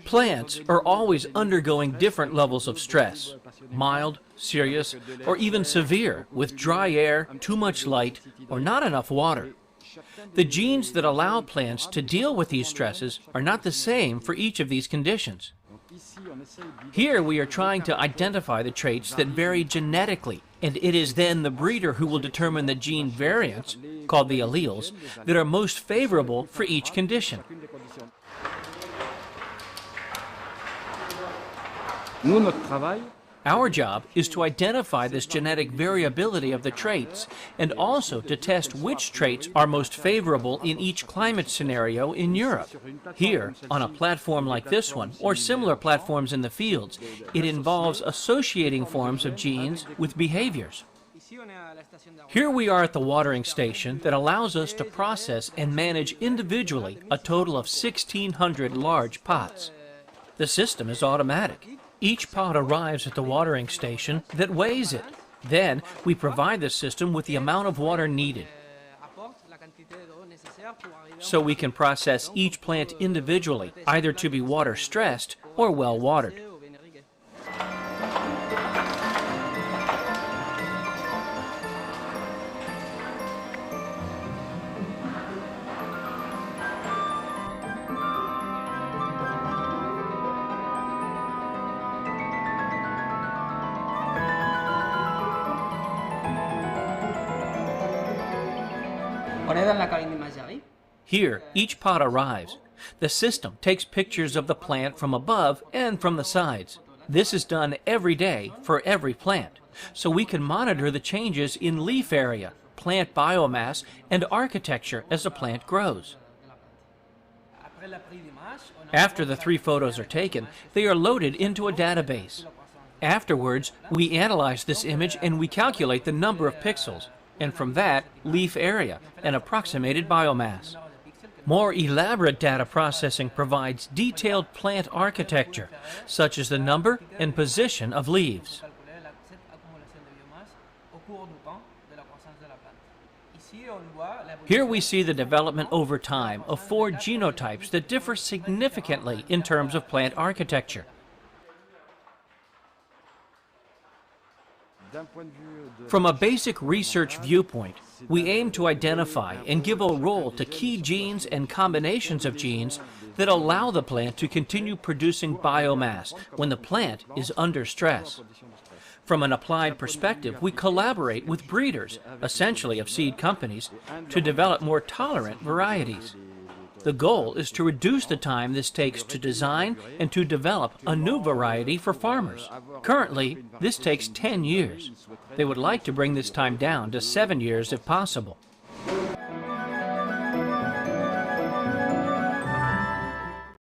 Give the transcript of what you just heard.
Plants are always undergoing different levels of stress, mild, serious, or even severe, with dry air, too much light, or not enough water. The genes that allow plants to deal with these stresses are not the same for each of these conditions. Here we are trying to identify the traits that vary genetically, and it is then the breeder who will determine the gene variants, called the alleles, that are most favorable for each condition. Our job is to identify this genetic variability of the traits and also to test which traits are most favorable in each climate scenario in Europe. Here, on a platform like this one, or similar platforms in the fields, it involves associating forms of genes with behaviors. Here we are at the watering station that allows us to process and manage individually a total of 1,600 large pots. The system is automatic. Each pot arrives at the watering station that weighs it. Then we provide the system with the amount of water needed, so we can process each plant individually, either to be water stressed or well watered. Here, each pot arrives. The system takes pictures of the plant from above and from the sides. This is done every day for every plant, so we can monitor the changes in leaf area, plant biomass, and architecture as the plant grows. After the 3 photos are taken, they are loaded into a database. Afterwards, we analyze this image and we calculate the number of pixels, and from that, leaf area and approximated biomass. More elaborate data processing provides detailed plant architecture, such as the number and position of leaves. Here we see the development over time of 4 genotypes that differ significantly in terms of plant architecture. From a basic research viewpoint, we aim to identify and give a role to key genes and combinations of genes that allow the plant to continue producing biomass when the plant is under stress. From an applied perspective, we collaborate with breeders, essentially of seed companies, to develop more tolerant varieties. The goal is to reduce the time this takes to design and to develop a new variety for farmers. Currently, this takes 10 years. They would like to bring this time down to 7 years if possible.